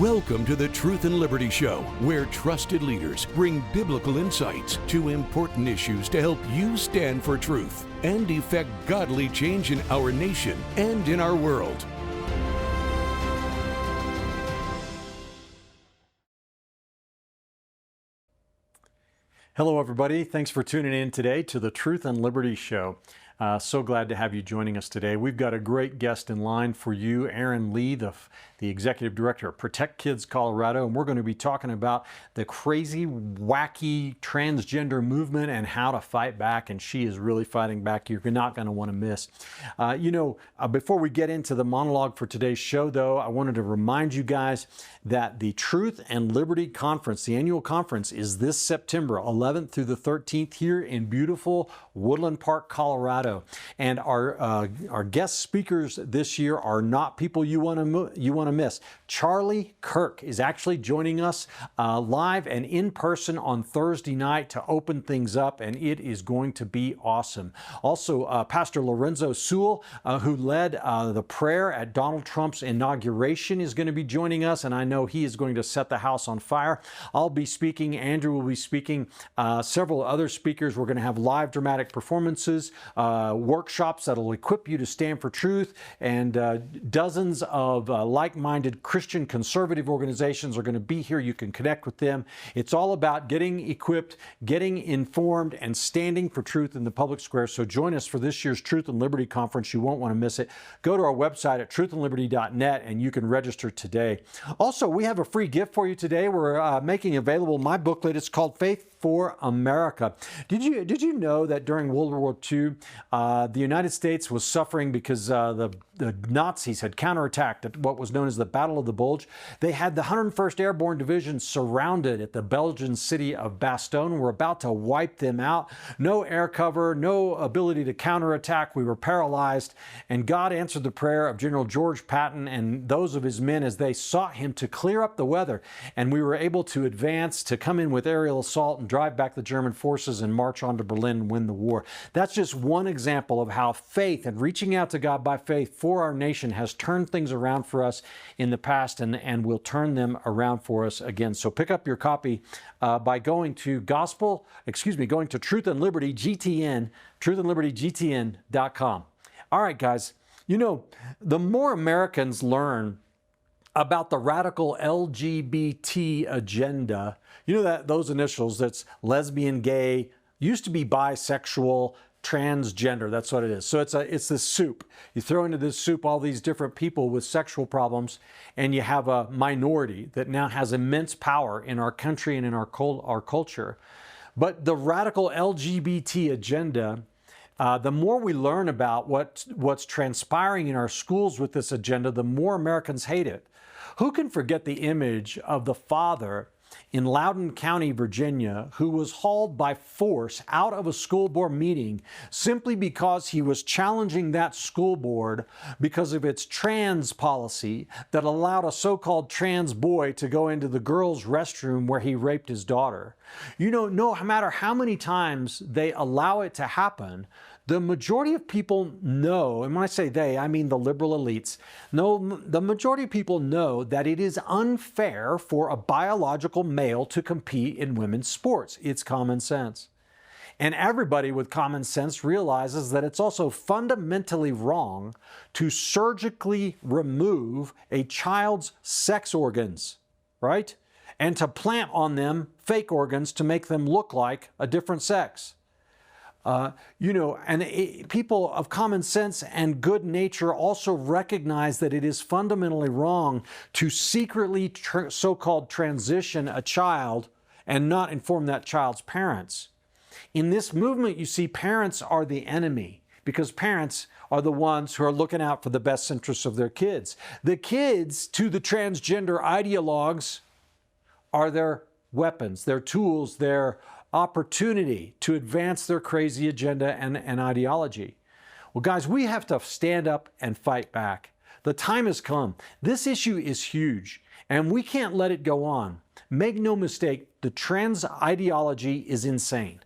Welcome to the Truth and Liberty Show, where trusted leaders bring biblical insights to important issues to help you stand for truth and effect godly change in our nation and in our world. Hello, everybody. Thanks for tuning in today to the Truth and Liberty Show. So glad to have you joining us today. We've got a great guest in line for you, Erin Lee, the Executive Director of Protect Kids Colorado, and we're going to be talking about the crazy, wacky transgender movement and how to fight back, and she is really fighting back. You're not going to want to miss. Before we get into the monologue for today's show, though, I wanted to remind you guys that the Truth and Liberty Conference, the annual conference, is this September 11th through the 13th here in beautiful Woodland Park, Colorado. And our guest speakers this year are not people you want to miss. Charlie Kirk is actually joining us live and in person on Thursday night to open things up, and it is going to be awesome. Also, Pastor Lorenzo Sewell, who led the prayer at Donald Trump's inauguration, is going to be joining us, and I know he is going to set the house on fire. I'll be speaking. Andrew will be speaking. Several other speakers. We're going to have live dramatic performances, workshops that'll equip you to stand for truth, and dozens of like-minded Christian conservative organizations are going to be here. You can connect with them. It's all about getting equipped, getting informed, and standing for truth in the public square. So join us for this year's Truth and Liberty Conference. You won't want to miss it. Go to our website at truthandliberty.net and you can register today. Also, we have a free gift for you today. We're making available my booklet. It's called Faith for America. Did you know that during World War II, the United States was suffering because the Nazis had counterattacked at what was known as the Battle of the Bulge? They had the 101st Airborne Division surrounded at the Belgian city of Bastogne. We're about to wipe them out. No air cover, no ability to counterattack. We were paralyzed. And God answered the prayer of General George Patton and those of his men as they sought him to clear up the weather. And we were able to advance, to come in with aerial assault and drive back the German forces and march on to Berlin and win the war. That's just one example of how faith and reaching out to God by faith for our nation has turned things around for us in the past and will turn them around for us again. So pick up your copy by going to going to Truth and Liberty GTN, truthandlibertygtn.com. All right, guys, the more Americans learn about the radical LGBT agenda, those initials, that's lesbian, gay, used to be bisexual, transgender. That's what it is. So it's this soup. You throw into this soup all these different people with sexual problems, and you have a minority that now has immense power in our country and in our culture. But the radical LGBT agenda, the more we learn about what's transpiring in our schools with this agenda, the more Americans hate it. Who can forget the image of the father in Loudoun County, Virginia, who was hauled by force out of a school board meeting simply because he was challenging that school board because of its trans policy that allowed a so-called trans boy to go into the girls' restroom where he raped his daughter? No matter how many times they allow it to happen, the majority of people know, and when I say they, I mean the liberal elites, the majority of people know that it is unfair for a biological male to compete in women's sports. It's common sense. And everybody with common sense realizes that it's also fundamentally wrong to surgically remove a child's sex organs, right? And to plant on them fake organs to make them look like a different sex. People of common sense and good nature also recognize that it is fundamentally wrong to secretly so-called transition a child and not inform that child's parents. In this movement, you see, parents are the enemy because parents are the ones who are looking out for the best interests of their kids. The kids, to the transgender ideologues, are their weapons, their tools, their opportunity to advance their crazy agenda and ideology. Well, guys, we have to stand up and fight back. The time has come. This issue is huge, and we can't let it go on. Make no mistake, the trans ideology is insane.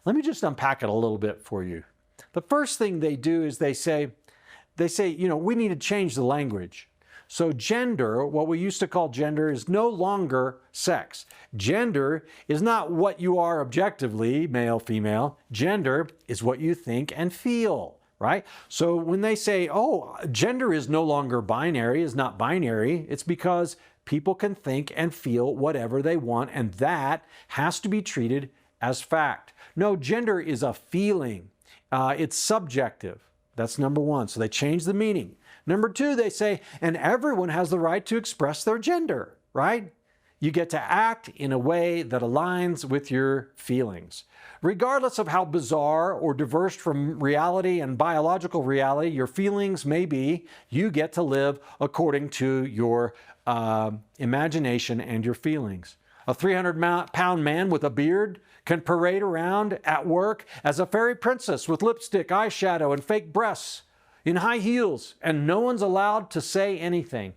Let me just unpack it a little bit for you. The first thing they do is they say, we need to change the language. So gender, what we used to call gender, is no longer sex. Gender is not what you are objectively, male, female. Gender is what you think and feel, right? So when they say, oh, gender is no longer binary, is not binary, it's because people can think and feel whatever they want, and that has to be treated as fact. No, gender is a feeling. It's subjective. That's number one. So they change the meaning. Number two, they say, and everyone has the right to express their gender, right? You get to act in a way that aligns with your feelings. Regardless of how bizarre or diverse from reality and biological reality your feelings may be, you get to live according to your imagination and your feelings. A 300-pound man with a beard can parade around at work as a fairy princess with lipstick, eyeshadow, and fake breasts in high heels, and no one's allowed to say anything.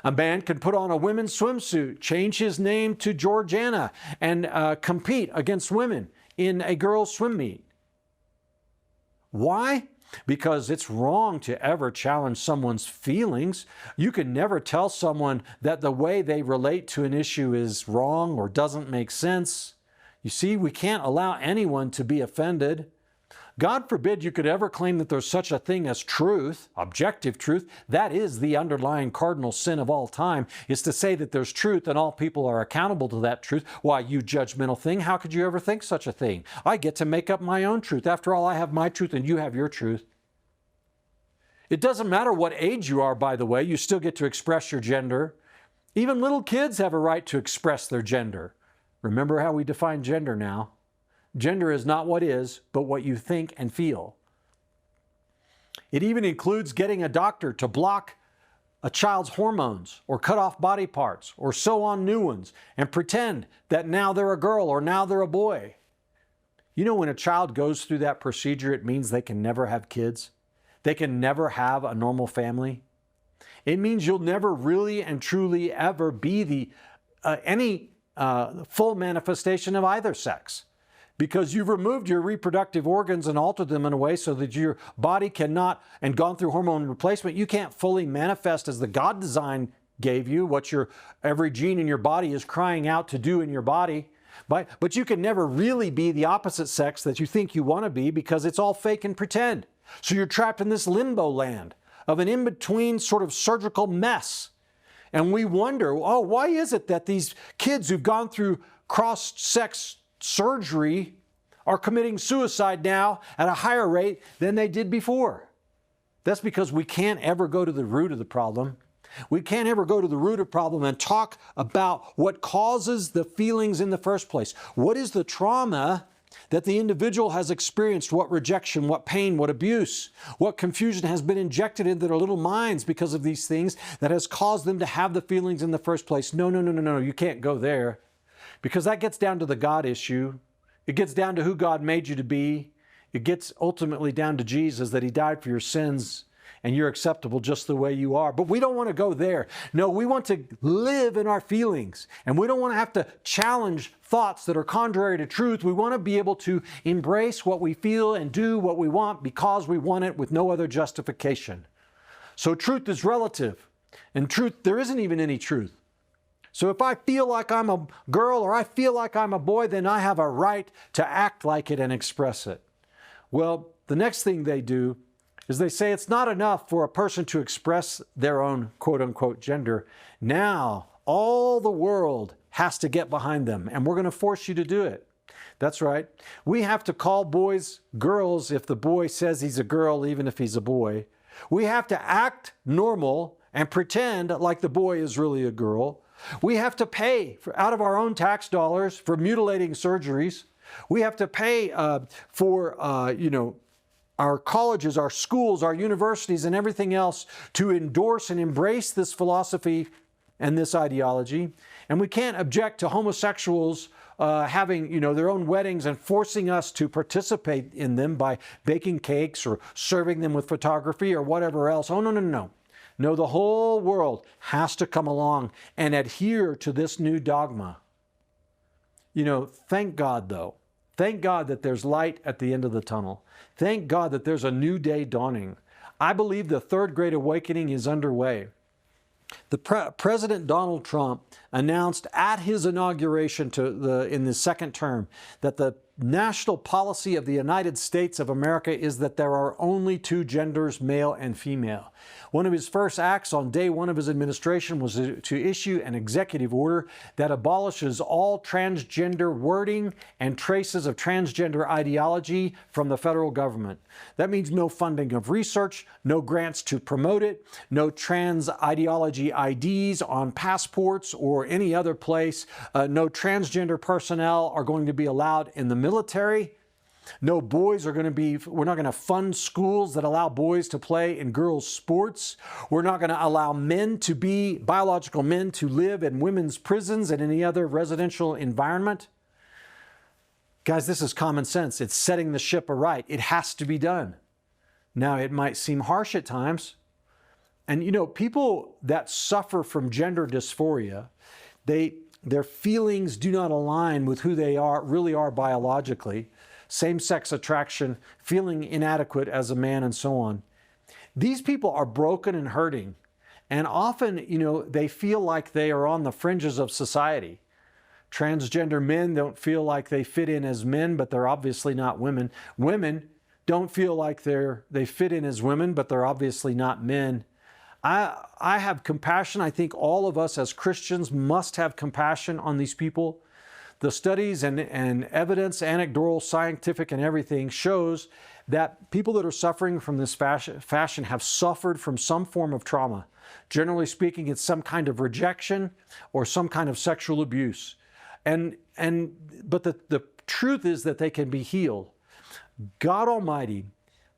A man can put on a women's swimsuit, change his name to Georgiana, and compete against women in a girls' swim meet. Why? Because it's wrong to ever challenge someone's feelings. You can never tell someone that the way they relate to an issue is wrong or doesn't make sense. You see, we can't allow anyone to be offended. God forbid you could ever claim that there's such a thing as truth, objective truth. That is the underlying cardinal sin of all time, is to say that there's truth and all people are accountable to that truth. Why, you judgmental thing, how could you ever think such a thing? I get to make up my own truth. After all, I have my truth and you have your truth. It doesn't matter what age you are, by the way, you still get to express your gender. Even little kids have a right to express their gender. Remember how we define gender now. Gender is not what is, but what you think and feel. It even includes getting a doctor to block a child's hormones or cut off body parts or sew on new ones and pretend that now they're a girl or now they're a boy. You know, when a child goes through that procedure, it means they can never have kids. They can never have a normal family. It means you'll never really and truly ever be any full manifestation of either sex, because you've removed your reproductive organs and altered them in a way so that your body cannot, and gone through hormone replacement, you can't fully manifest as the God design gave you, what your every gene in your body is crying out to do in your body. But you can never really be the opposite sex that you think you want to be, because it's all fake and pretend. So you're trapped in this limbo land of an in-between sort of surgical mess. And we wonder, oh, why is it that these kids who've gone through cross-sex surgery are committing suicide now at a higher rate than they did before? That's because we can't ever go to the root of the problem. We can't ever go to the root of the problem and talk about what causes the feelings in the first place. What is the trauma that the individual has experienced? What rejection, what pain, what abuse, what confusion has been injected into their little minds because of these things that has caused them to have the feelings in the first place? No, you can't go there, because that gets down to the God issue. It gets down to who God made you to be. It gets ultimately down to Jesus, that He died for your sins and you're acceptable just the way you are. But we don't want to go there. No, we want to live in our feelings, and we don't want to have to challenge thoughts that are contrary to truth. We want to be able to embrace what we feel and do what we want because we want it, with no other justification. So truth is relative, and truth, there isn't even any truth. So if I feel like I'm a girl or I feel like I'm a boy, then I have a right to act like it and express it. Well, the next thing they do is they say it's not enough for a person to express their own quote-unquote gender. Now, all the world has to get behind them, and we're going to force you to do it. That's right. We have to call boys girls if the boy says he's a girl, even if he's a boy. We have to act normal and pretend like the boy is really a girl. We have to pay out of our own tax dollars for mutilating surgeries. We have to pay for our colleges, our schools, our universities, and everything else to endorse and embrace this philosophy and this ideology. And we can't object to homosexuals having, their own weddings and forcing us to participate in them by baking cakes or serving them with photography or whatever else. Oh, no. No, the whole world has to come along and adhere to this new dogma. Thank God, though. Thank God that there's light at the end of the tunnel. Thank God that there's a new day dawning. I believe the third great awakening is underway. President Donald Trump announced at his inauguration in the second term that the national policy of the United States of America is that there are only two genders, male and female. One of his first acts on day one of his administration was to issue an executive order that abolishes all transgender wording and traces of transgender ideology from the federal government. That means no funding of research, no grants to promote it, no trans ideology IDs on passports or any other place. No transgender personnel are going to be allowed in the military. No boys are going to be, we're not going to fund schools that allow boys to play in girls' sports. We're not going to allow men to be, biological men to live in women's prisons and any other residential environment. Guys, this is common sense. It's setting the ship aright. It has to be done. Now, it might seem harsh at times. And you know, people that suffer from gender dysphoria, their feelings do not align with who they really are biologically. Same-sex attraction, feeling inadequate as a man, and so on. These people are broken and hurting. And often, you know, they feel like they are on the fringes of society. Transgender men don't feel like they fit in as men, but they're obviously not women. Women don't feel like they fit in as women, but they're obviously not men. I have compassion. I think all of us as Christians must have compassion on these people. The studies and evidence, anecdotal, scientific, and everything shows that people that are suffering from this fashion have suffered from some form of trauma. Generally speaking, it's some kind of rejection or some kind of sexual abuse. But the truth is that they can be healed. God Almighty,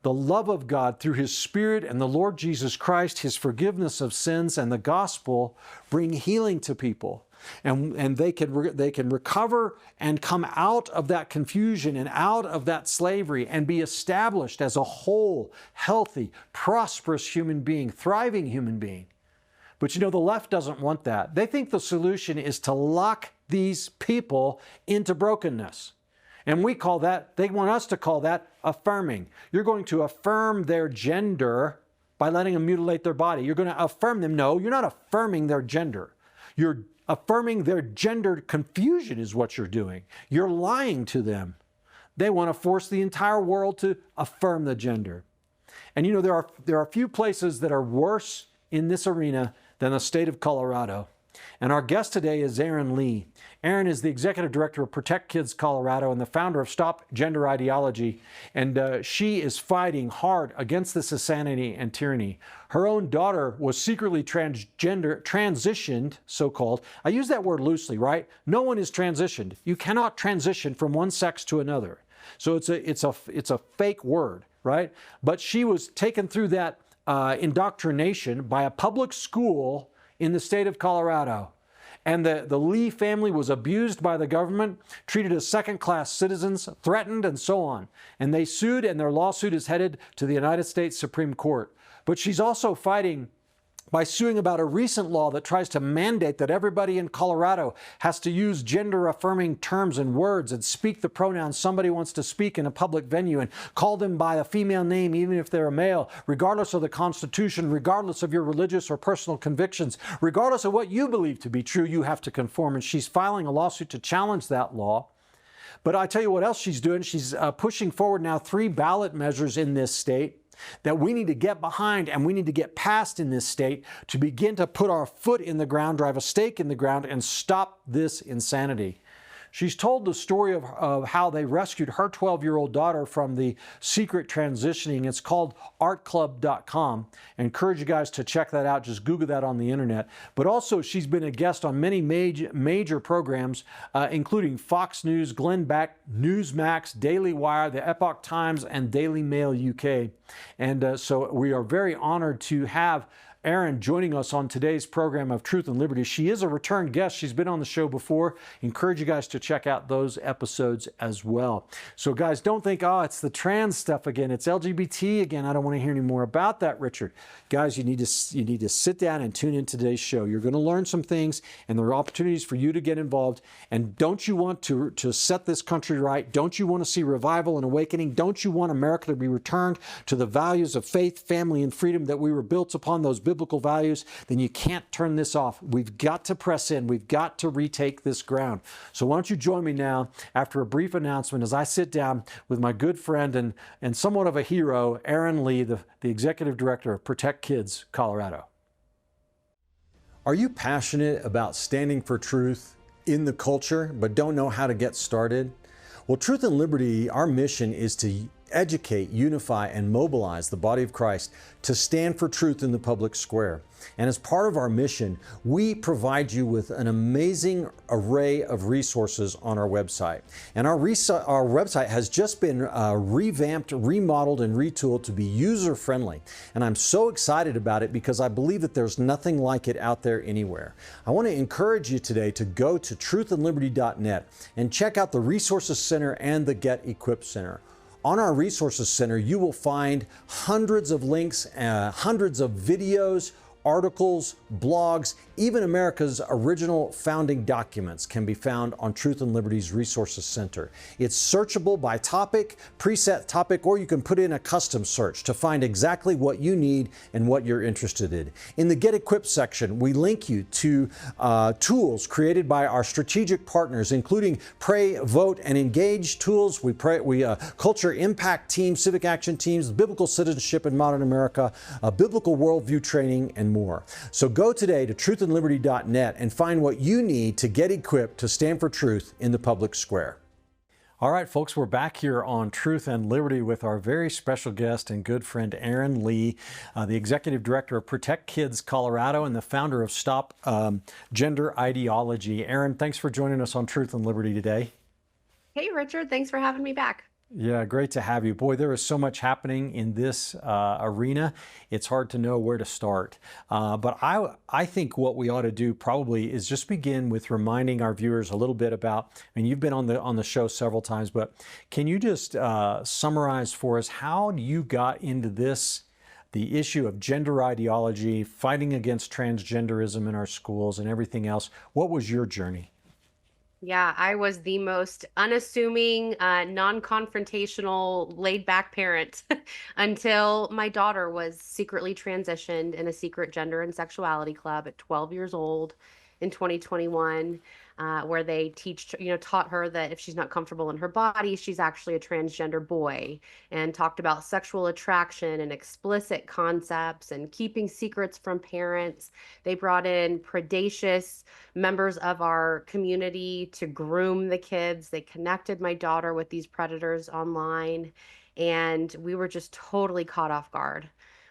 the love of God through His Spirit and the Lord Jesus Christ, His forgiveness of sins and the gospel bring healing to people. And they can recover and come out of that confusion and out of that slavery and be established as a whole, healthy, prosperous human being, thriving human being. But you know, the left doesn't want that. They think the solution is to lock these people into brokenness. And we call that, they want us to call that affirming. You're going to affirm their gender by letting them mutilate their body. You're going to affirm them. No, you're not affirming their gender. You're affirming their gender confusion is what you're doing. You're lying to them. They want to force the entire world to affirm the gender. And you know, there are few places that are worse in this arena than the state of Colorado. And our guest today is Erin Lee. Erin is the executive director of Protect Kids Colorado and the founder of Stop Gender Ideology. And she is fighting hard against this insanity and tyranny. Her own daughter was secretly transitioned, so-called. I use that word loosely, right? No one is transitioned. You cannot transition from one sex to another. So it's a fake word, right? But she was taken through that indoctrination by a public school in the state of Colorado. And the Lee family was abused by the government, treated as second-class citizens, threatened, and so on. And they sued, and their lawsuit is headed to the United States Supreme Court. But she's also fighting by suing about a recent law that tries to mandate that everybody in Colorado has to use gender-affirming terms and words and speak the pronouns somebody wants to speak in a public venue and call them by a female name even if they're a male, regardless of the Constitution, regardless of your religious or personal convictions, regardless of what you believe to be true, you have to conform. And she's filing a lawsuit to challenge that law. But I tell you what else she's doing. She's pushing forward now 3 ballot measures in this state that we need to get behind and we need to get past in this state to begin to put our foot in the ground, drive a stake in the ground, and stop this insanity. She's told the story of how they rescued her 12-year-old daughter from the secret transitioning. It's called artclub.com. I encourage you guys to check that out. Just Google that on the internet. But also, she's been a guest on many major programs, including Fox News, Glenn Beck, Newsmax, Daily Wire, the Epoch Times, and Daily Mail UK. And so we are very honored to have Erin joining us on today's program of Truth and Liberty. She is a return guest. She's been on the show before. Encourage you guys to check out those episodes as well. So guys, don't think, oh, it's the trans stuff again. It's LGBT again. I don't want to hear any more about that, Richard. Guys, you need to sit down and tune in today's show. You're going to learn some things, and there are opportunities for you to get involved. And don't you want to set this country right? Don't you want to see revival and awakening? Don't you want America to be returned to the values of faith, family, and freedom that we were built upon, those biblical biblical values, then you can't turn this off. We've got to press in. We've got to retake this ground. So why don't you join me now after a brief announcement as I sit down with my good friend and somewhat of a hero, Erin Lee, the Executive Director of Protect Kids, Colorado. Are you passionate about standing for truth in the culture, but don't know how to get started? Well, Truth and Liberty, our mission is to educate, unify, and mobilize the body of Christ to stand for truth in the public square. And as part of our mission, we provide you with an amazing array of resources on our website. And our website has just been revamped, remodeled, and retooled to be user-friendly. And I'm so excited about it because I believe that there's nothing like it out there anywhere. I want to encourage you today to go to truthandliberty.net and check out the Resources Center and the Get Equipped Center. On our Resources Center, you will find hundreds of links, hundreds of videos, articles, blogs, even America's original founding documents can be found on Truth and Liberty's Resources Center. It's searchable by topic, preset topic, or you can put in a custom search to find exactly what you need and what you're interested in. In the Get Equipped section, we link you to tools created by our strategic partners, including Pray, Vote, and Engage tools. We culture impact teams, civic action teams, biblical citizenship in modern America, biblical worldview training, and more. So go today to truthandliberty.net and find what you need to get equipped to stand for truth in the public square. All right, folks, we're back here on Truth and Liberty with our very special guest and good friend, Erin Lee, the Executive Director of Protect Kids Colorado and the founder of Stop Gender Ideology. Erin, thanks for joining us on Truth and Liberty today. Hey, Richard, thanks for having me back. Yeah, great to have you. Boy, there is so much happening in this arena. It's hard to know where to start. But I think what we ought to do probably is just begin with reminding our viewers a little bit about, I mean, you've been on the show several times, but can you just summarize for us how you got into this, the issue of gender ideology, fighting against transgenderism in our schools and everything else? What was your journey? Yeah, I was the most unassuming, non-confrontational, laid-back parent until my daughter was secretly transitioned in a secret gender and sexuality club at 12 years old in 2021, where they taught her that if she's not comfortable in her body, she's actually a transgender boy, and talked about sexual attraction and explicit concepts and keeping secrets from parents. They brought in predacious members of our community to groom the kids. They connected my daughter with these predators online, and we were just totally caught off guard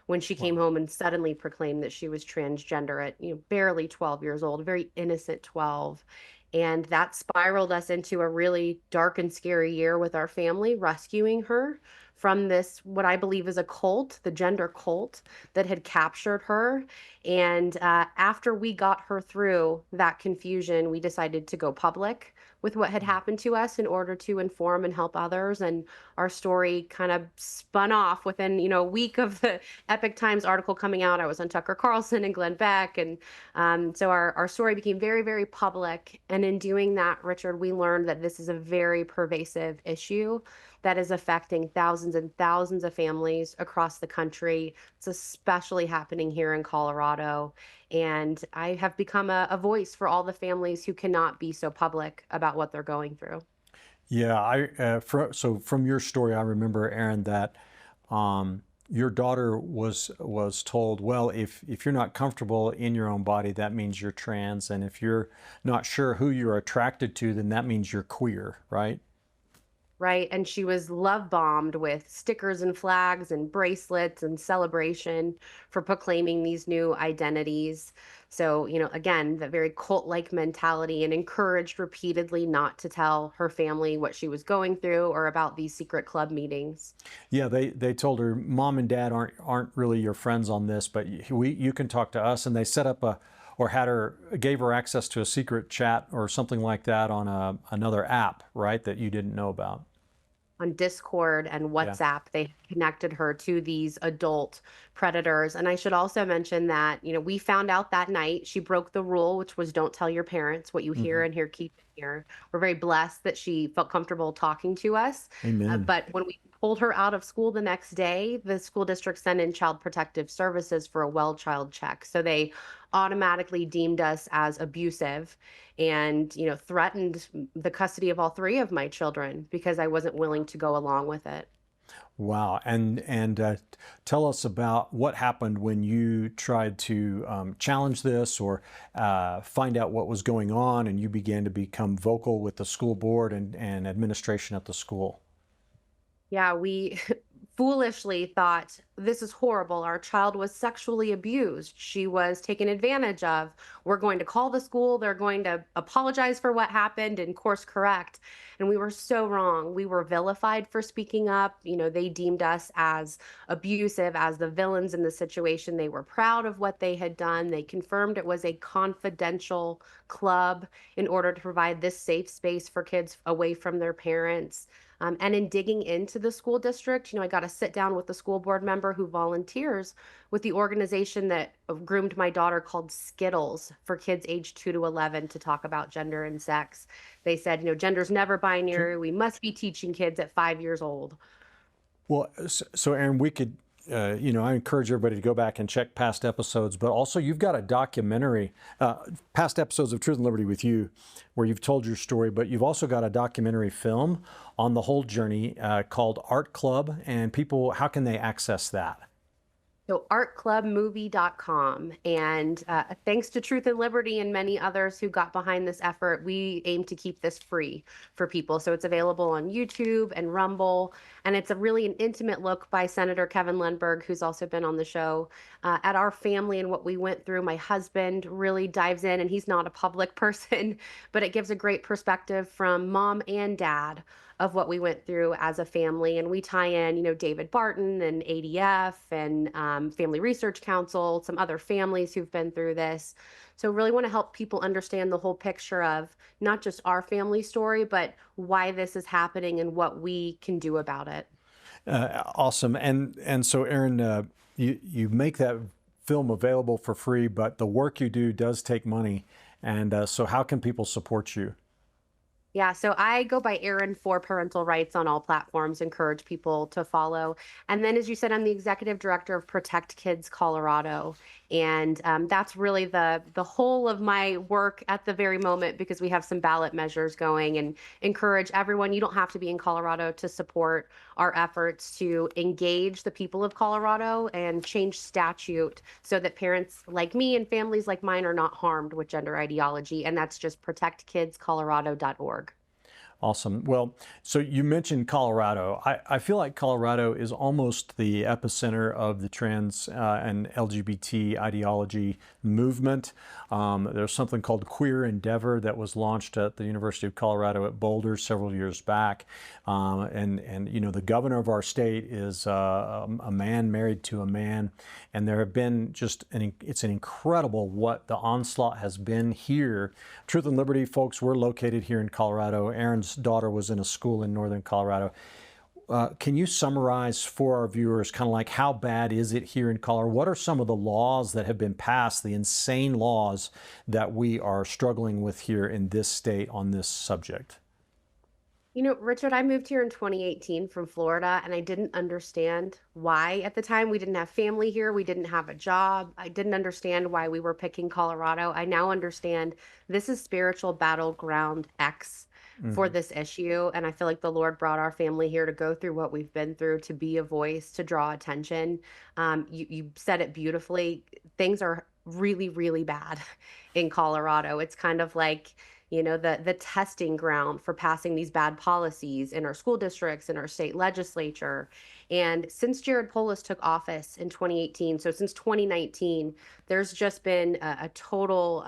when she came home and suddenly proclaimed that she was transgender at barely 12 years old, a very innocent 12. And that spiraled us into a really dark and scary year with our family, rescuing her from this, what I believe is a cult, the gender cult that had captured her. And after we got her through that confusion, we decided to go public with what had happened to us in order to inform and help others. And our story kind of spun off within, a week of the Epic Times article coming out. I was on Tucker Carlson and Glenn Beck. And so our story became very, very public. And in doing that, Richard, we learned that this is a very pervasive issue that is affecting thousands and thousands of families across the country. It's especially happening here in Colorado. And I have become a voice for all the families who cannot be so public about what they're going through. Yeah, so from your story, I remember, Erin, that your daughter was told, well, if you're not comfortable in your own body, that means you're trans. And if you're not sure who you're attracted to, then that means you're queer, right? Right. And she was love bombed with stickers and flags and bracelets and celebration for proclaiming these new identities. So, again, the very cult-like mentality, and encouraged repeatedly not to tell her family what she was going through or about these secret club meetings. Yeah, they told her, Mom and Dad aren't really your friends on this, but you can talk to us. And they set up gave her access to a secret chat or something like that on another app, right, that you didn't know about. On Discord and WhatsApp, yeah. They connected her to these adult predators. And I should also mention that, we found out that night she broke the rule, which was don't tell your parents what you hear and hear, keep it here. We're very blessed that she felt comfortable talking to us. Amen. But when we pulled her out of school the next day, the school district sent in Child Protective Services for a well child check. So they automatically deemed us as abusive and, threatened the custody of all three of my children because I wasn't willing to go along with it. Wow. And tell us about what happened when you tried to challenge this or find out what was going on, and you began to become vocal with the school board and administration at the school. Yeah, we foolishly thought this is horrible. Our child was sexually abused. She was taken advantage of. We're going to call the school. They're going to apologize for what happened and course correct. And we were so wrong. We were vilified for speaking up. They deemed us as abusive, as the villains in the situation. They were proud of what they had done. They confirmed it was a confidential club in order to provide this safe space for kids away from their parents. And in digging into the school district, I got to sit down with the school board member who volunteers with the organization that groomed my daughter called Skittles for kids aged 2 to 11 to talk about gender and sex. They said, gender's never binary. We must be teaching kids at 5 years old. Well, so Erin, we could, I encourage everybody to go back and check past episodes, but also you've got a documentary, past episodes of Truth and Liberty with you, where you've told your story, but you've also got a documentary film on the whole journey called Art Club, and people, how can they access that? So artclubmovie.com. And thanks to Truth and Liberty and many others who got behind this effort, we aim to keep this free for people. So it's available on YouTube and Rumble. And it's really an intimate look by Senator Kevin Lundberg, who's also been on the show, at our family and what we went through. My husband really dives in, and he's not a public person, but it gives a great perspective from mom and dad of what we went through as a family. And we tie in, David Barton and ADF and Family Research Council, some other families who've been through this. So really want to help people understand the whole picture of not just our family story, but why this is happening and what we can do about it. Awesome. And so Erin, you make that film available for free, but the work you do does take money. And so how can people support you? Yeah, so I go by Erin for Parental Rights on all platforms, encourage people to follow. And then, as you said, I'm the executive director of Protect Kids Colorado. And that's really the whole of my work at the very moment, because we have some ballot measures going, and encourage everyone. You don't have to be in Colorado to support our efforts to engage the people of Colorado and change statute so that parents like me and families like mine are not harmed with gender ideology. And that's just protectkidscolorado.org. Awesome. Well, so you mentioned Colorado. I feel like Colorado is almost the epicenter of the trans and LGBT ideology movement. There's something called Queer Endeavor that was launched at the University of Colorado at Boulder several years back. And the governor of our state is a man married to a man. And there have been it's an incredible what the onslaught has been here. Truth and Liberty folks, we're located here in Colorado. Erin's daughter was in a school in northern Colorado. Can you summarize for our viewers kind of like how bad is it here in Colorado? What are some of the laws that have been passed, the insane laws that we are struggling with here in this state on this subject? Richard, I moved here in 2018 from Florida, and I didn't understand why at the time. We didn't have family here. We didn't have a job. I didn't understand why we were picking Colorado. I now understand this is spiritual battleground X for this issue. And I feel like the Lord brought our family here to go through what we've been through, to be a voice, to draw attention. You said it beautifully. Things are really, really bad in Colorado. It's kind of like, the testing ground for passing these bad policies in our school districts, in our state legislature. And since Jared Polis took office in 2018, so since 2019, there's just been a total,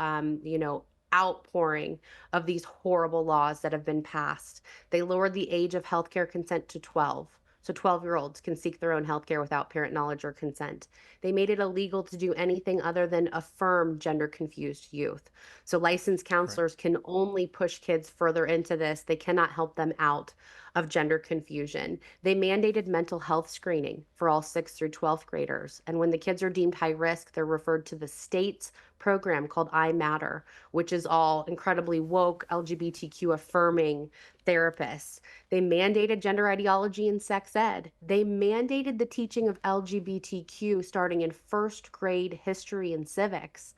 outpouring of these horrible laws that have been passed. They lowered the age of healthcare consent to 12. So 12-year-olds can seek their own healthcare without parent knowledge or consent. They made it illegal to do anything other than affirm gender-confused youth. So licensed counselors can only push kids further into this. They cannot help them out of gender confusion. They mandated mental health screening for all 6th through 12th graders. And when the kids are deemed high risk, they're referred to the state's program called I Matter, which is all incredibly woke, LGBTQ affirming therapists. They mandated gender ideology in sex ed. They mandated the teaching of LGBTQ starting in first grade history and civics.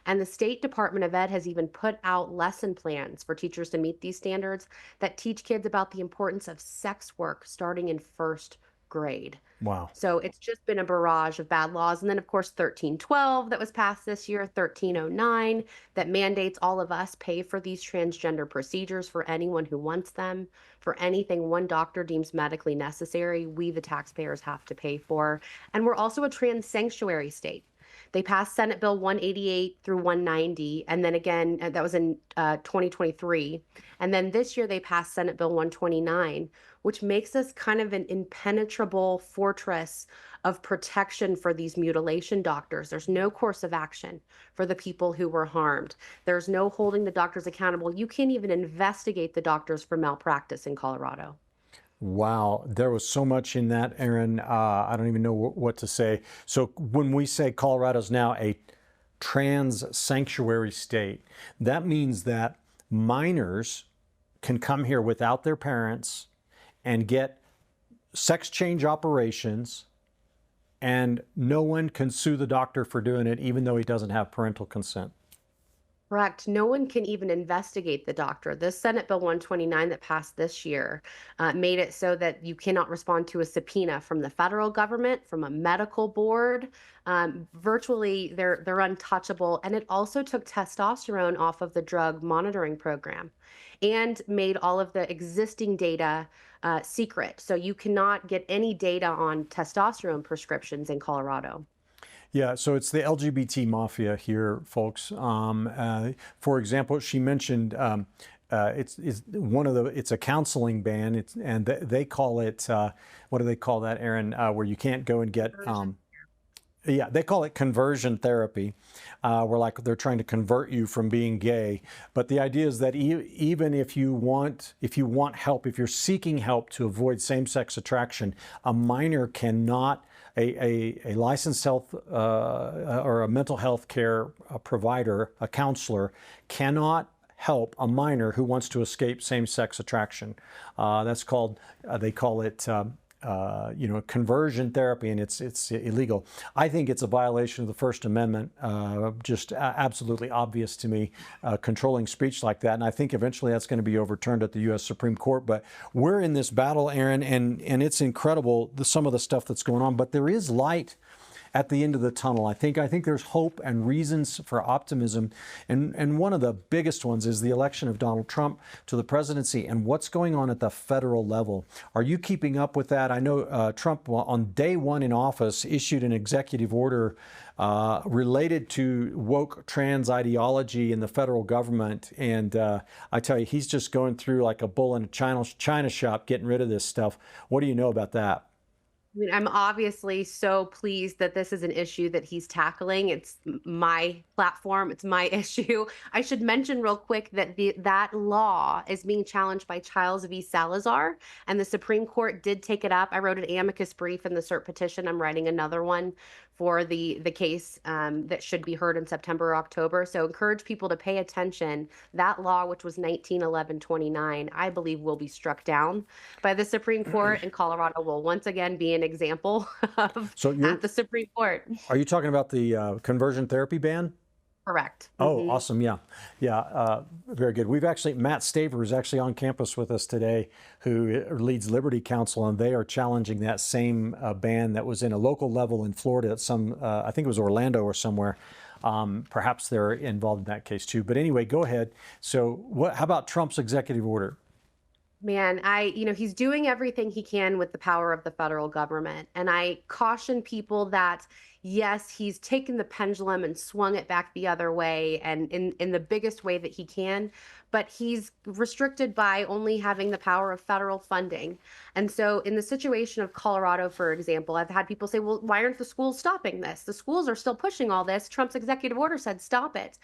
And the State Department of Ed has even put out lesson plans for teachers to meet these standards that teach kids about the importance of sex work starting in first grade. Wow. So it's just been a barrage of bad laws. And then, of course, 1312 that was passed this year, 1309 that mandates all of us pay for these transgender procedures for anyone who wants them. For anything one doctor deems medically necessary, we, the taxpayers, have to pay for. And we're also a trans sanctuary state. They passed Senate Bill 188 through 190, and then again, that was in 2023. And then this year they passed Senate Bill 129, which makes us kind of an impenetrable fortress of protection for these mutilation doctors. There's no course of action for the people who were harmed. There's no holding the doctors accountable. You can't even investigate the doctors for malpractice in Colorado. Wow, there was so much in that, Erin. I don't even know what to say. So when we say Colorado's now a trans sanctuary state, that means that minors can come here without their parents and get sex change operations, and no one can sue the doctor for doing it, even though he doesn't have parental consent. Correct. No one can even investigate the doctor. This Senate Bill 129 that passed this year made it so that you cannot respond to a subpoena from the federal government, from a medical board. Virtually, they're untouchable. And it also took testosterone off of the drug monitoring program and made all of the existing data secret. So you cannot get any data on testosterone prescriptions in Colorado. Yeah, so it's the LGBT mafia here, folks. For example, she mentioned it's a counseling ban. And they call it what do they call that, Erin? Where you can't go and get yeah, they call it conversion therapy, where like they're trying to convert you from being gay. But the idea is that even if you want help, if you're seeking help to avoid same-sex attraction, a minor cannot. A licensed health or a mental health care provider, a counselor, cannot help a minor who wants to escape same-sex attraction. That's called, they call it, conversion therapy, and it's illegal. I think it's a violation of the First Amendment, just absolutely obvious to me, controlling speech like that. And I think eventually that's going to be overturned at the U.S. Supreme Court. But we're in this battle, Erin, and it's incredible, some of the stuff that's going on. But there is light at the end of the tunnel. I think there's hope and reasons for optimism. And one of the biggest ones is the election of Donald Trump to the presidency and what's going on at the federal level. Are you keeping up with that? I know Trump, on day one in office, issued an executive order related to woke trans ideology in the federal government. And I tell you, he's just going through like a bull in a China shop, getting rid of this stuff. What do you know about that? I mean, I'm obviously so pleased that this is an issue that he's tackling. It's my platform. It's my issue. I should mention real quick that that law is being challenged by Childs v. Salazar, and the Supreme Court did take it up. I wrote an amicus brief in the cert petition. I'm writing another one for the case that should be heard in September or October. So encourage people to pay attention. That law, which was 1911-29, I believe will be struck down by the Supreme Court, and Colorado will once again be an example of at the Supreme Court. Are you talking about the conversion therapy ban? Correct. Oh, awesome. Yeah. Yeah. Very good. Matt Staver is actually on campus with us today, who leads Liberty Counsel, and they are challenging that same ban that was in a local level in Florida at I think it was Orlando or somewhere. Perhaps they're involved in that case too. But anyway, go ahead. So how about Trump's executive order? Man, he's doing everything he can with the power of the federal government. And I caution people that, yes, he's taken the pendulum and swung it back the other way, and in the biggest way that he can, but he's restricted by only having the power of federal funding. And so in the situation of Colorado, for example, I've had people say, well, why aren't the schools stopping this? The schools are still pushing all this. Trump's executive order said stop it.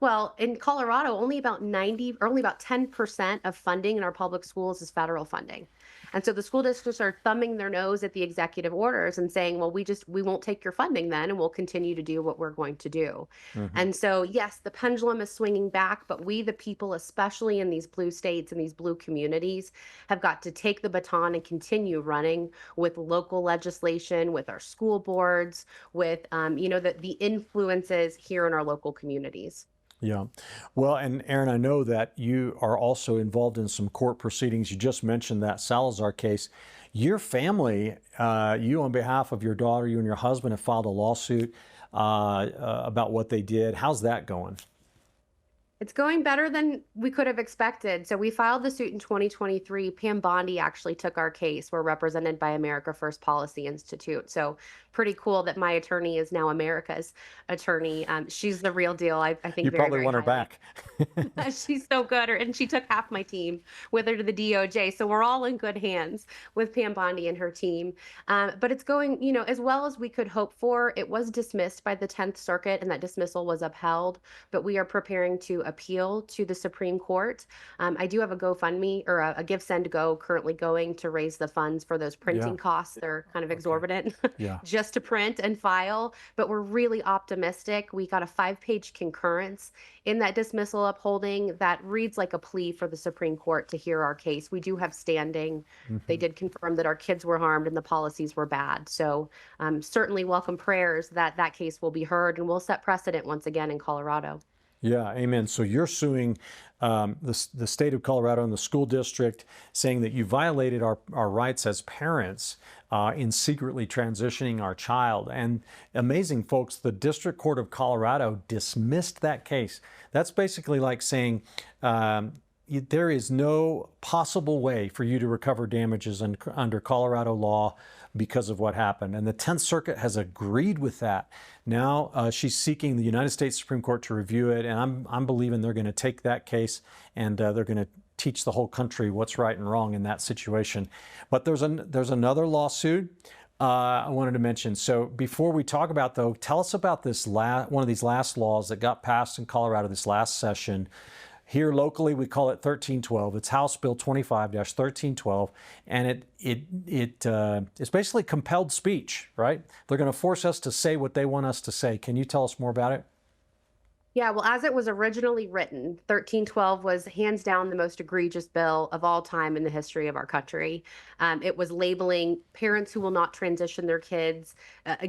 Well, in Colorado, only about 10% of funding in our public schools is federal funding. And so the school districts are thumbing their nose at the executive orders and saying, well, we won't take your funding then, and we'll continue to do what we're going to do. Hmm. And so, yes, the pendulum is swinging back, but we, the people, especially in these blue states and these blue communities, have got to take the baton and continue running with local legislation, with our school boards, with, the influences here in our local communities. Yeah. Well, and Erin, I know that you are also involved in some court proceedings. You just mentioned that Salazar case. Your family, you on behalf of your daughter, you and your husband have filed a lawsuit about what they did. How's that going? It's going better than we could have expected. So we filed the suit in 2023. Pam Bondi actually took our case. We're represented by America First Policy Institute. So pretty cool that my attorney is now America's attorney. She's the real deal. I think You very, probably very want her highly. back. She's so good. And she took half my team with her to the DOJ. So we're all in good hands with Pam Bondi and her team. But it's going, as well as we could hope for. It was dismissed by the 10th Circuit, and that dismissal was upheld. But we are preparing to appeal to the Supreme Court. I do have a GoFundMe or a Give Send Go currently going to raise the funds for those printing costs. They're kind of exorbitant Yeah. just to print and file. But we're really optimistic. We got a 5-page concurrence in that dismissal upholding that reads like a plea for the Supreme Court to hear our case. We do have standing. They did confirm that our kids were harmed and the policies were bad. So certainly welcome prayers that that case will be heard and will set precedent once again in Colorado. Yeah, amen. So you're suing the state of Colorado and the school district, saying that you violated our rights as parents in secretly transitioning our child. And amazing, folks, the District Court of Colorado dismissed that case. That's basically like saying there is no possible way for you to recover damages under Colorado law because of what happened. And the 10th Circuit has agreed with that. Now she's seeking the United States Supreme Court to review it, and I'm believing they're going to take that case and they're going to teach the whole country what's right and wrong in that situation. But there's another lawsuit I wanted to mention. So before we talk about, though, tell us about this one of these last laws that got passed in Colorado this last session. Here locally, we call it 1312. It's House Bill 25-1312, and it's basically compelled speech, right? They're going to force us to say what they want us to say. Can you tell us more about it? Yeah, well, as it was originally written, 1312 was hands down the most egregious bill of all time in the history of our country. It was labeling parents who will not transition their kids,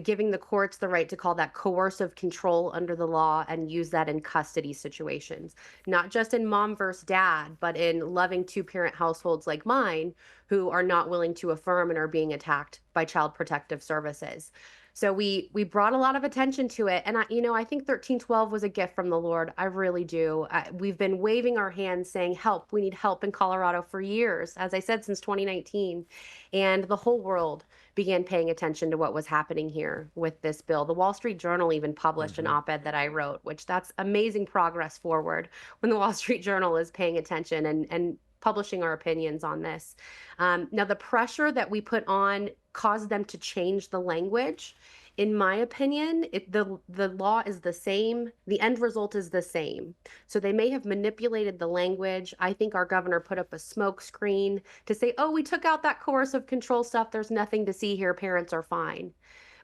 giving the courts the right to call that coercive control under the law and use that in custody situations, not just in mom versus dad, but in loving two-parent households like mine who are not willing to affirm and are being attacked by Child Protective Services. So we brought a lot of attention to it. And I think 1312 was a gift from the Lord. I really do. We've been waving our hands saying, help, we need help in Colorado for years, as I said, since 2019. And the whole world began paying attention to what was happening here with this bill. The Wall Street Journal even published an op-ed that I wrote, which that's amazing progress forward when the Wall Street Journal is paying attention and publishing our opinions on this. Now, the pressure that we put on caused them to change the language. In my opinion, the law is the same. The end result is the same. So they may have manipulated the language. I think our governor put up a smoke screen to say, oh, we took out that coercive control stuff. There's nothing to see here. Parents are fine.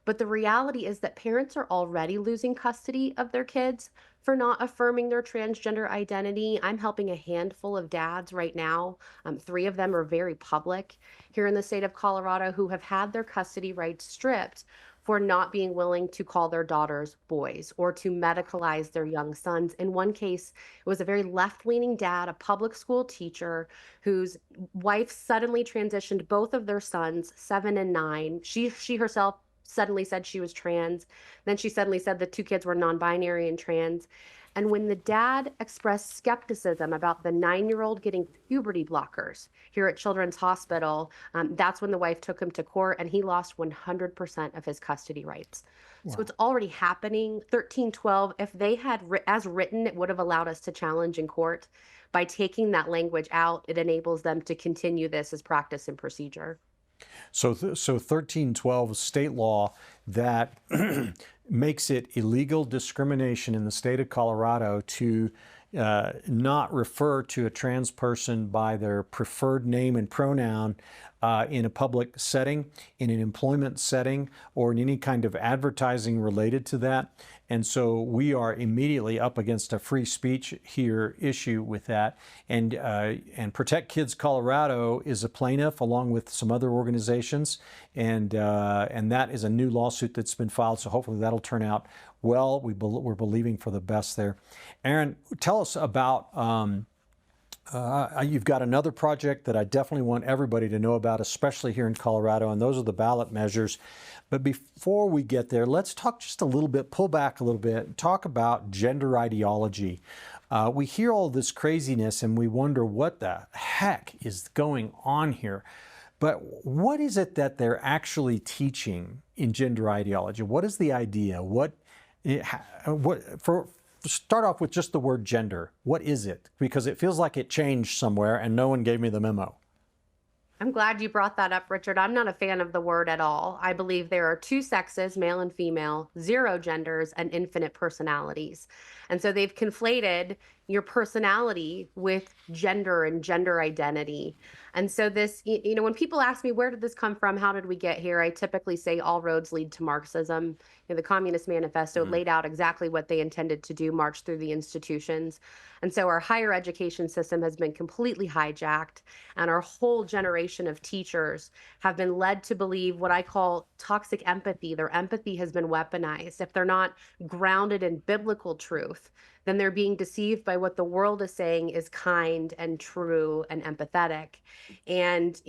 But the reality is that parents are already losing custody of their kids for not affirming their transgender identity. I'm helping a handful of dads right now. 3 of them are very public here in the state of Colorado who have had their custody rights stripped for not being willing to call their daughters boys or to medicalize their young sons. In one case, it was a very left-leaning dad, a public school teacher, whose wife suddenly transitioned both of their sons, 7 and 9. She herself suddenly said she was trans. Then she suddenly said the 2 kids were non-binary and trans. And when the dad expressed skepticism about the 9-year-old getting puberty blockers here at Children's Hospital, that's when the wife took him to court and he lost 100% of his custody rights. Wow. So it's already happening. 1312, if they had, as written, it would have allowed us to challenge in court. By taking that language out, it enables them to continue this as practice and procedure. So 1312 state law that makes it illegal discrimination in the state of Colorado to not refer to a trans person by their preferred name and pronoun in a public setting, in an employment setting, or in any kind of advertising related to that. And so we are immediately up against a free speech here issue with that. And Protect Kids Colorado is a plaintiff along with some other organizations. And that is a new lawsuit that's been filed. So hopefully that'll turn out well. We're believing for the best there. Erin, tell us about, you've got another project that I definitely want everybody to know about, especially here in Colorado, and those are the ballot measures. But before we get there, let's talk just a little bit, pull back a little bit, and talk about gender ideology. We hear all this craziness and we wonder what the heck is going on here. But what is it that they're actually teaching in gender ideology? What is the idea? Start off with just the word gender. What is it? Because it feels like it changed somewhere and no one gave me the memo. I'm glad you brought that up, Richard. I'm not a fan of the word at all. I believe there are two sexes, male and female, zero genders, and infinite personalities. And so they've conflated your personality with gender and gender identity. And so this, when people ask me, where did this come from? How did we get here? I typically say all roads lead to Marxism. The Communist Manifesto laid out exactly what they intended to do, march through the institutions. And so our higher education system has been completely hijacked, and our whole generation of teachers have been led to believe what I call toxic empathy. Their empathy has been weaponized. If they're not grounded in biblical truth, then they're being deceived by what the world is saying is kind and true and empathetic. And,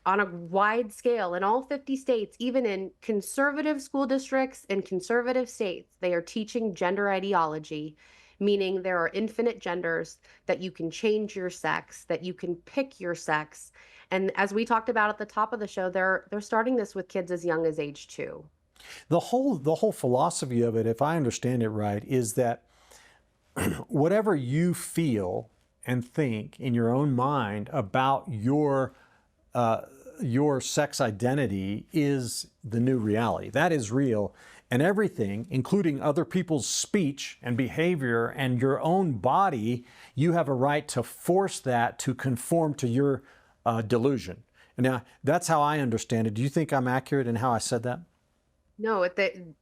on a wide scale in all 50 states, even in conservative school districts and conservative states, they are teaching gender ideology, meaning there are infinite genders, that you can change your sex, that you can pick your sex. And as we talked about at the top of the show, they're starting this with kids as young as age 2. The whole philosophy of it, if I understand it right, is that whatever you feel and think in your own mind about your sex identity is the new reality. That is real. And everything, including other people's speech and behavior and your own body, you have a right to force that to conform to your delusion. Now, that's how I understand it. Do you think I'm accurate in how I said that? No,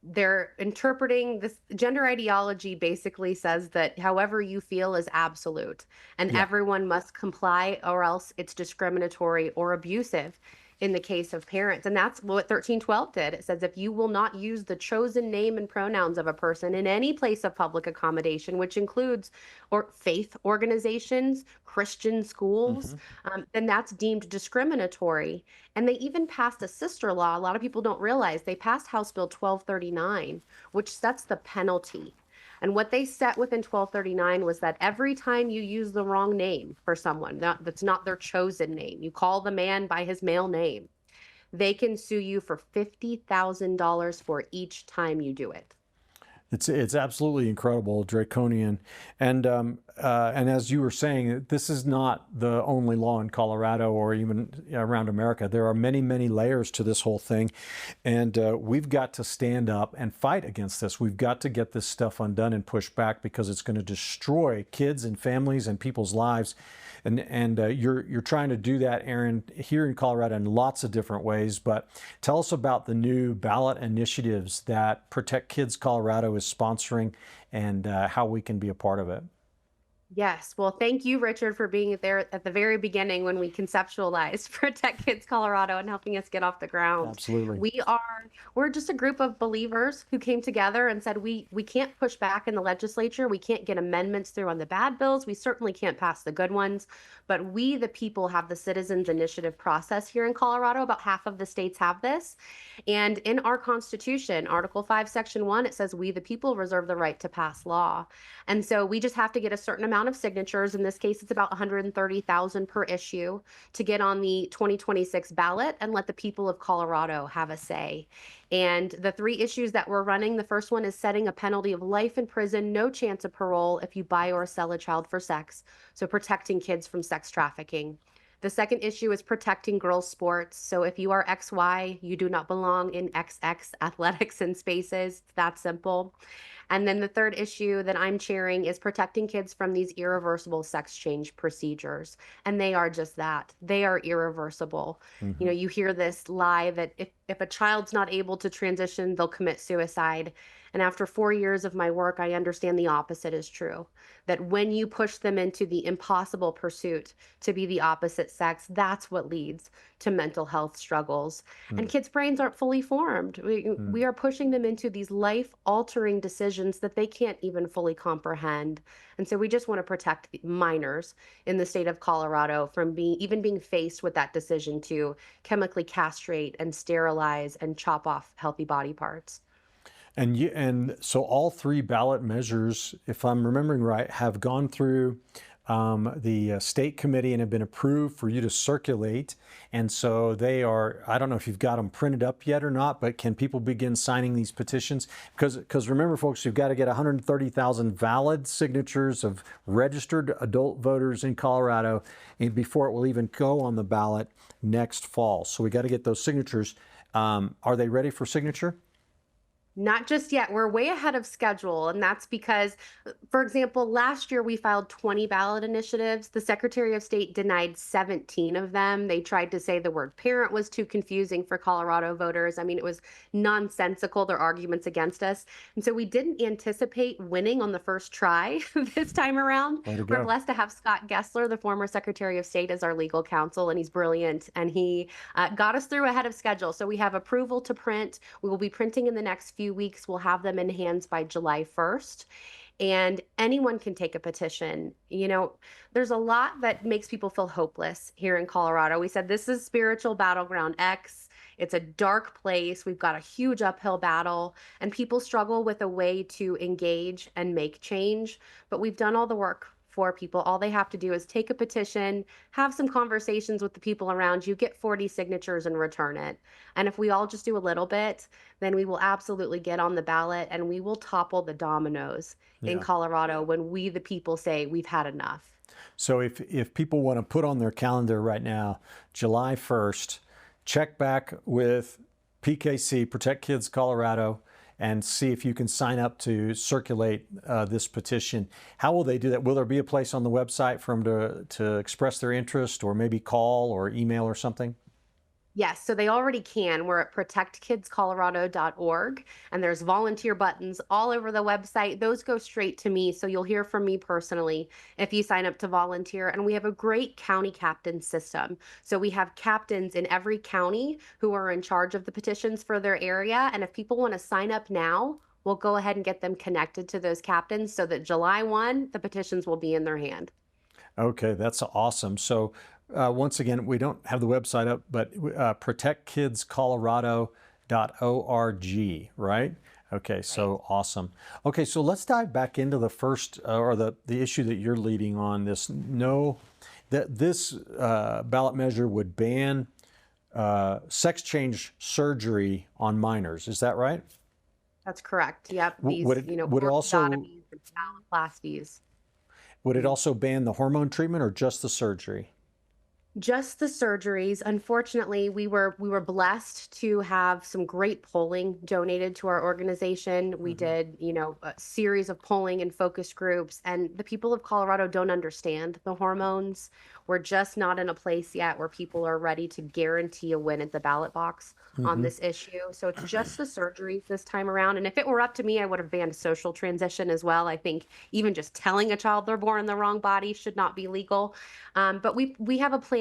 they're interpreting this gender ideology basically says that however you feel is absolute, and everyone must comply or else it's discriminatory or abusive in the case of parents. And that's what 1312 did. It says if you will not use the chosen name and pronouns of a person in any place of public accommodation, which includes faith organizations, Christian schools, then that's deemed discriminatory. And they even passed a sister law. A lot of people don't realize they passed House Bill 1239, which sets the penalty. And what they set within 1239 was that every time you use the wrong name for someone, that's not their chosen name, you call the man by his male name, they can sue you for $50,000 for each time you do it. It's absolutely incredible, draconian, and as you were saying, this is not the only law in Colorado or even around America. There are many, many layers to this whole thing, and we've got to stand up and fight against this. We've got to get this stuff undone and push back because it's going to destroy kids and families and people's lives. And you're trying to do that, Erin, here in Colorado in lots of different ways. But tell us about the new ballot initiatives that Protect Kids Colorado is sponsoring and how we can be a part of it. Yes. Well, thank you, Richard, for being there at the very beginning when we conceptualized Protect Kids Colorado and helping us get off the ground. Absolutely. We're just a group of believers who came together and said, we can't push back in the legislature. We can't get amendments through on the bad bills. We certainly can't pass the good ones. But we, the people, have the citizens initiative process here in Colorado. About half of the states have this. And in our Constitution, Article 5, Section 1, it says, we, the people, reserve the right to pass law. And so we just have to get a certain amount of signatures. In this case, it's about 130,000 per issue to get on the 2026 ballot and let the people of Colorado have a say. And the 3 issues that we're running, the first one is setting a penalty of life in prison, no chance of parole if you buy or sell a child for sex. So protecting kids from sex trafficking. The second issue is protecting girls' sports. So if you are XY, you do not belong in XX athletics and spaces. It's that simple. And then the third issue that I'm chairing is protecting kids from these irreversible sex change procedures. And they are just that. They are irreversible. You Hmm. know, you hear this lie that if a child's not able to transition, they'll commit suicide. And after 4 years of my work, I understand the opposite is true. That when you push them into the impossible pursuit to be the opposite sex, that's what leads to mental health struggles. And kids' brains aren't fully formed. We are pushing them into these life altering decisions that they can't even fully comprehend. And so we just want to protect the minors in the state of Colorado from being faced with that decision to chemically castrate and sterilize and chop off healthy body parts. And so all three ballot measures, if I'm remembering right, have gone through the state committee and have been approved for you to circulate. And so they are, I don't know if you've got them printed up yet or not, but can people begin signing these petitions? Because remember, folks, you've got to get 130,000 valid signatures of registered adult voters in Colorado before it will even go on the ballot next fall. So we got to get those signatures. Are they ready for signature? Not just yet. We're way ahead of schedule. And that's because, for example, last year we filed 20 ballot initiatives. The Secretary of State denied 17 of them. They tried to say the word parent was too confusing for Colorado voters. I mean, it was nonsensical, their arguments against us. And so we didn't anticipate winning on the first try this time around. Way to We're go. blessed to have Scott Gessler, the former Secretary of State, as our legal counsel, and he's brilliant. And he got us through ahead of schedule. So we have approval to print. We will be printing in the next few weeks. We'll have them in hands by July 1st. And anyone can take a petition. You know, there's a lot that makes people feel hopeless here in Colorado. We said this is spiritual battleground X. It's a dark place. We've got a huge uphill battle, and people struggle with a way to engage and make change. But we've done all the work for people. All they have to do is take a petition, have some conversations with the people around you, get 40 signatures and return it. And if we all just do a little bit, then we will absolutely get on the ballot and we will topple the dominoes in Yeah. Colorado when we, the people, say we've had enough. So if people want to put on their calendar right now, July 1st, check back with PKC, Protect Kids Colorado, and see if you can sign up to circulate this petition. How will they do that? Will there be a place on the website for them to express their interest, or maybe call or email or something? Yes, so they already can. We're at protectkidscolorado.org, and there's volunteer buttons all over the website. Those go straight to me, so you'll hear from me personally if you sign up to volunteer. And we have a great county captain system. So we have captains in every county who are in charge of the petitions for their area. And if people want to sign up now, we'll go ahead and get them connected to those captains so that July 1, the petitions will be in their hand. Okay, that's awesome. So once again, we don't have the website up, but protectkidscolorado.org, right? Okay, so awesome. Okay, so let's dive back into the first or the issue that you're leading on. This ballot measure would ban sex change surgery on minors. Is that right? That's correct. Yep. These, Would it would it also orthodonties and phalloplasties. would it also ban the hormone treatment or just the surgery? Just the surgeries. Unfortunately, we were blessed to have some great polling donated to our organization. We did, a series of polling and focus groups, and the people of Colorado don't understand the hormones. We're just not in a place yet where people are ready to guarantee a win at the ballot box on this issue. So it's just the surgeries this time around. And if it were up to me, I would have banned social transition as well. I think even just telling a child they're born in the wrong body should not be legal. But we have a plan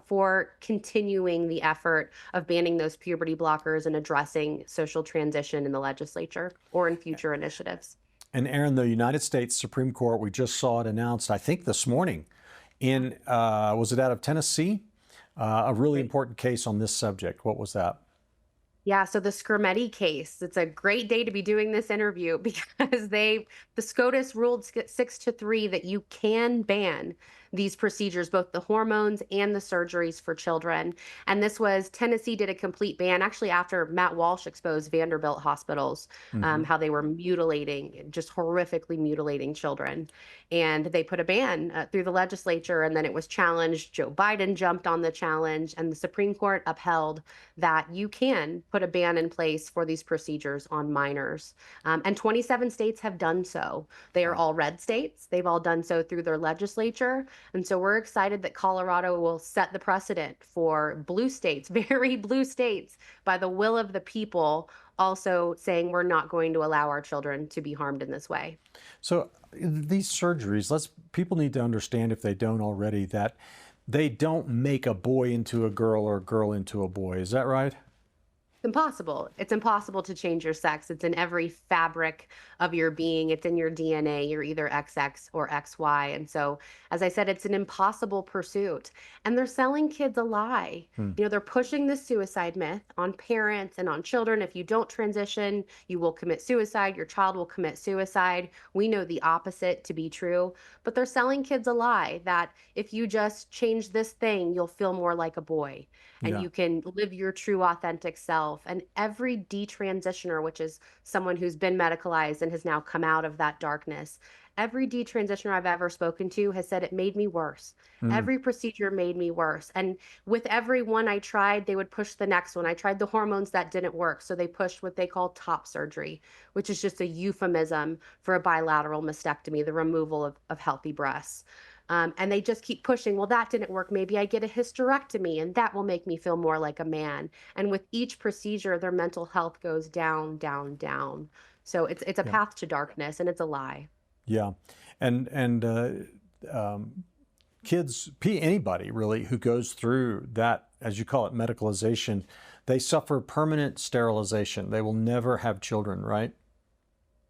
for continuing the effort of banning those puberty blockers and addressing social transition in the legislature or in future initiatives. And Erin, the United States Supreme Court, we just saw it announced, I think this morning, was it out of Tennessee? A really important case on this subject. What was that? Yeah, so the Scarametti case, it's a great day to be doing this interview because the SCOTUS ruled 6-3 that you can ban these procedures, both the hormones and the surgeries for children. And this was Tennessee did a complete ban actually after Matt Walsh exposed Vanderbilt hospitals, Hmm. how they were mutilating, just horrifically mutilating children. And they put a ban through the legislature, and then it was challenged. Joe Biden jumped on the challenge, and the Supreme Court upheld that you can put a ban in place for these procedures on minors. And 27 states have done so. They are Wow. all red states. They've all done so through their legislature. And so we're excited that Colorado will set the precedent for blue states, very blue states, by the will of the people, also saying we're not going to allow our children to be harmed in this way. So these surgeries, people need to understand, if they don't already, that they don't make a boy into a girl or a girl into a boy. Is that right? It's impossible. It's impossible to change your sex. It's in every fabric of your being. It's in your DNA. You're either XX or XY. And so, as I said, it's an impossible pursuit. And they're selling kids a lie. Hmm. They're pushing the suicide myth on parents and on children. If you don't transition, you will commit suicide. Your child will commit suicide. We know the opposite to be true. But they're selling kids a lie that if you just change this thing, you'll feel more like a boy and Yeah. you can live your true authentic self. And every detransitioner, which is someone who's been medicalized and has now come out of that darkness, every detransitioner I've ever spoken to has said it made me worse. Hmm. Every procedure made me worse. And with every one I tried, they would push the next one. I tried the hormones that didn't work. So they pushed what they call top surgery, which is just a euphemism for a bilateral mastectomy, the removal of healthy breasts. And they just keep pushing. Well, that didn't work. Maybe I get a hysterectomy and that will make me feel more like a man. And with each procedure, their mental health goes down, down, down. So it's a Yeah. path to darkness, and it's a lie. Yeah. And kids, anybody really who goes through that, as you call it, medicalization, they suffer permanent sterilization. They will never have children, right?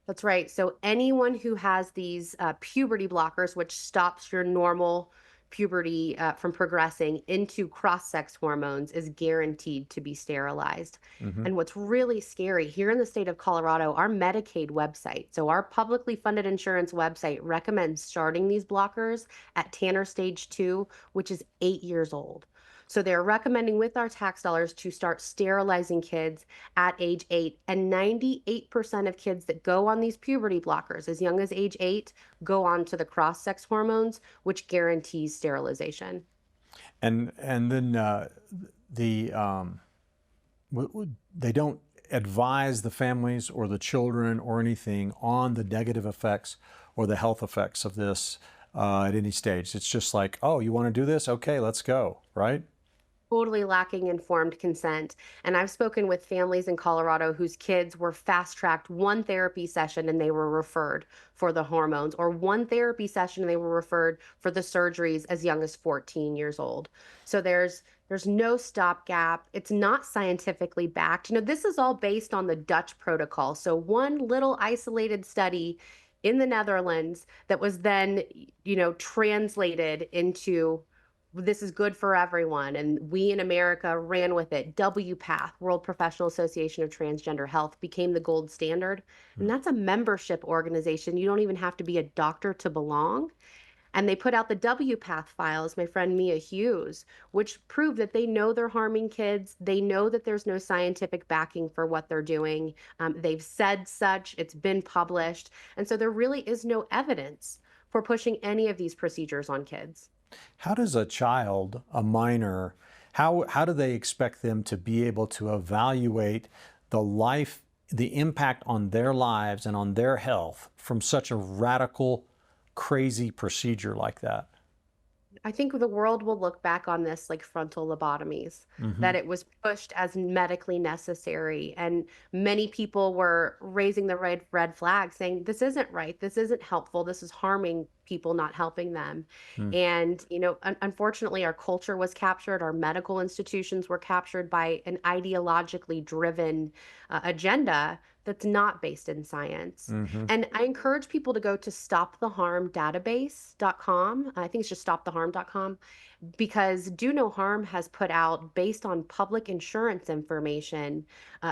That's right. So anyone who has these puberty blockers, which stops your normal puberty from progressing into cross-sex hormones, is guaranteed to be sterilized. Hmm. And what's really scary here in the state of Colorado, our Medicaid website, so our publicly funded insurance website recommends starting these blockers at Tanner stage 2, which is 8 years old. So they're recommending with our tax dollars to start sterilizing kids at age 8. And 98% of kids that go on these puberty blockers as young as age 8 go on to the cross-sex hormones, which guarantees sterilization. And then the they don't advise the families or the children or anything on the negative effects or the health effects of this at any stage. It's just like, oh, you want to do this? Okay, let's go, right? Totally lacking informed consent. And I've spoken with families in Colorado whose kids were fast-tracked one therapy session and they were referred for the hormones, or one therapy session and they were referred for the surgeries as young as 14 years old. So there's no stopgap. It's not scientifically backed. This is all based on the Dutch protocol. So one little isolated study in the Netherlands that was then, translated into this is good for everyone. And we in America ran with it. WPATH, World Professional Association of Transgender Health, became the gold standard. And that's a membership organization. You don't even have to be a doctor to belong. And they put out the WPATH files, my friend Mia Hughes, which prove that they know they're harming kids. They know that there's no scientific backing for what they're doing. They've said such, it's been published. And so there really is no evidence for pushing any of these procedures on kids. How does a child, a minor, how do they expect them to be able to evaluate the impact on their lives and on their health from such a radical, crazy procedure like that? I think the world will look back on this like frontal lobotomies, that it was pushed as medically necessary. And many people were raising the red flag saying, this isn't right. This isn't helpful. This is harming people, not helping them. Mm. And, unfortunately, our culture was captured. Our medical institutions were captured by an ideologically driven agenda that's not based in science. Mm-hmm. And I encourage people to go to stoptheharmdatabase.com. I think it's just stoptheharm.com, because Do No Harm has put out, based on public insurance information,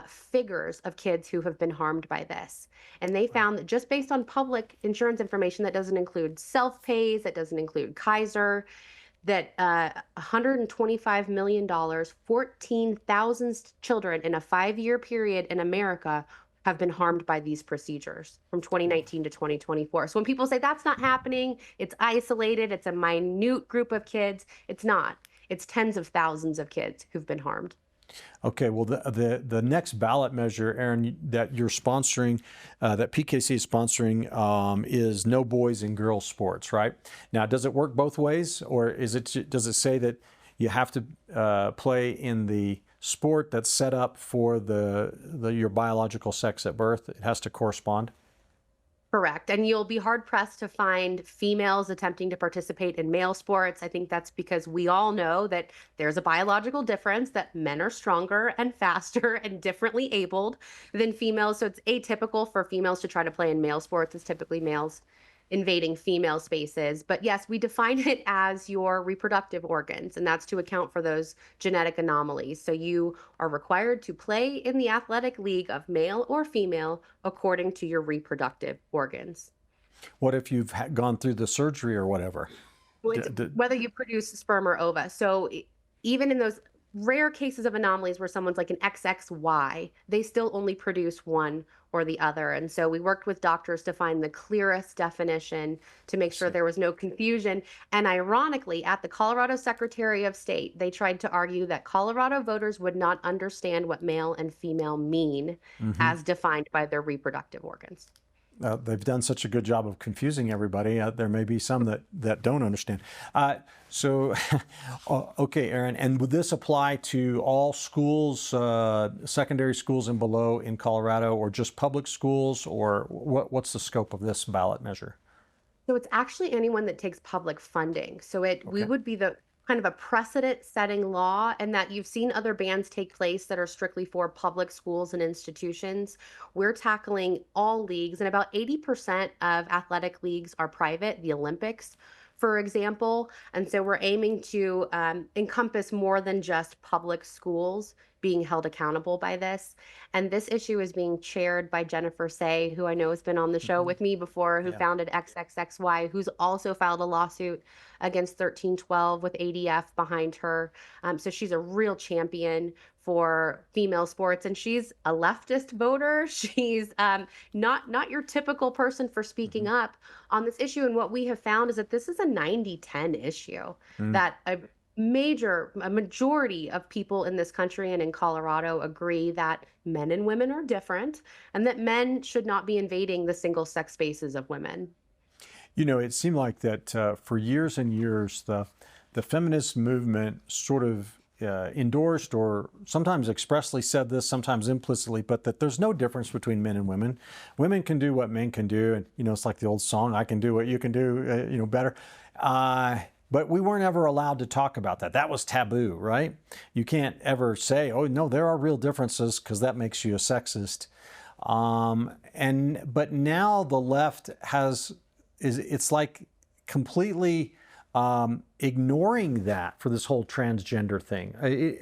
figures of kids who have been harmed by this. And they found that just based on public insurance information that doesn't include self-pays, that doesn't include Kaiser, that $125 million, 14,000 children in a 5-year period in America have been harmed by these procedures from 2019 to 2024. So when people say that's not happening, it's isolated, it's a minute group of kids, it's not. It's tens of thousands of kids who've been harmed. Okay, well, the next ballot measure, Erin, that you're sponsoring, that PKC is sponsoring, is no boys and girls sports, right? Now, does it work both ways, or does it say that you have to play in the sport that's set up for your biological sex at birth? It has to correspond? Correct. And you'll be hard pressed to find females attempting to participate in male sports. I think that's because we all know that there's a biological difference, that men are stronger and faster and differently abled than females. So it's atypical for females to try to play in male sports. It's typically males invading female spaces. But yes, we define it as your reproductive organs, and that's to account for those genetic anomalies. So you are required to play in the athletic league of male or female according to your reproductive organs. What if you've gone through the surgery or whatever? Whether you produce sperm or ova. So even in those rare cases of anomalies where someone's like an XXY, they still only produce one or the other. And so we worked with doctors to find the clearest definition to make sure there was no confusion. And ironically, at the Colorado Secretary of State, they tried to argue that Colorado voters would not understand what male and female mean as defined by their reproductive organs. They've done such a good job of confusing everybody. There may be some that don't understand. Okay, Erin, and would this apply to all schools, secondary schools and below in Colorado, or just public schools, or what's the scope of this ballot measure? So it's actually anyone that takes public funding. So we would be the kind of a precedent-setting law, and that you've seen other bans take place that are strictly for public schools and institutions. We're tackling all leagues, and about 80% of athletic leagues are private, the Olympics, for example. And so we're aiming to encompass more than just public schools being held accountable by this. And this issue is being chaired by Jennifer Say, who I know has been on the show with me before, who founded XXXY, who's also filed a lawsuit against 1312 with ADF behind her. So she's a real champion for female sports, and she's a leftist voter. She's not your typical person for speaking up on this issue. And what we have found is that this is a 90-10 issue, that a majority of people in this country and in Colorado agree that men and women are different, and that men should not be invading the single-sex spaces of women. You know, it seemed like that for years and years, the feminist movement sort of endorsed, or sometimes expressly said this, sometimes implicitly, but that there's no difference between men and women. Women can do what men can do, and it's like the old song, "I can do what you can do, better." But we weren't ever allowed to talk about that. That was taboo, right? You can't ever say, "Oh no, there are real differences," because that makes you a sexist. But now the left it's like completely ignoring that for this whole transgender thing?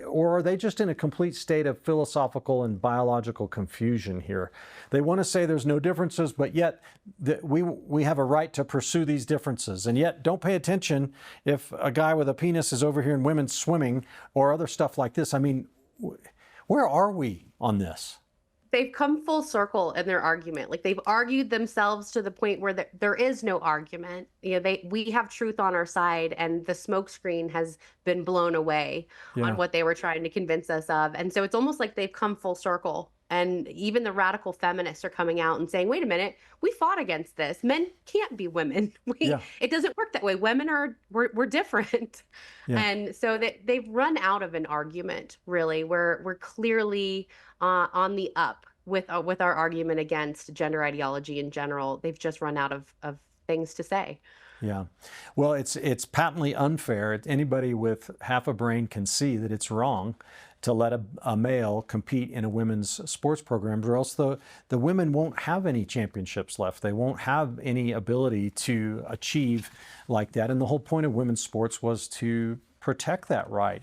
Or are they just in a complete state of philosophical and biological confusion here? They want to say there's no differences, but yet we have a right to pursue these differences. And yet don't pay attention if a guy with a penis is over here in women's swimming or other stuff like this. I mean, where are we on this? They've come full circle in their argument. Like, they've argued themselves to the point where there is no argument. We have truth on our side, and the smokescreen has been blown away on what they were trying to convince us of. And so it's almost like they've come full circle. And even the radical feminists are coming out and saying, wait a minute, we fought against this. Men can't be women. It doesn't work that way. Women we're different. And so they've run out of an argument, really. We're clearly on the up with our argument against gender ideology in general. They've just run out of things to say. Yeah. Well, it's patently unfair. Anybody with half a brain can see that it's wrong to let a male compete in a women's sports program, or else the women won't have any championships left. They won't have any ability to achieve like that. And the whole point of women's sports was to protect that right.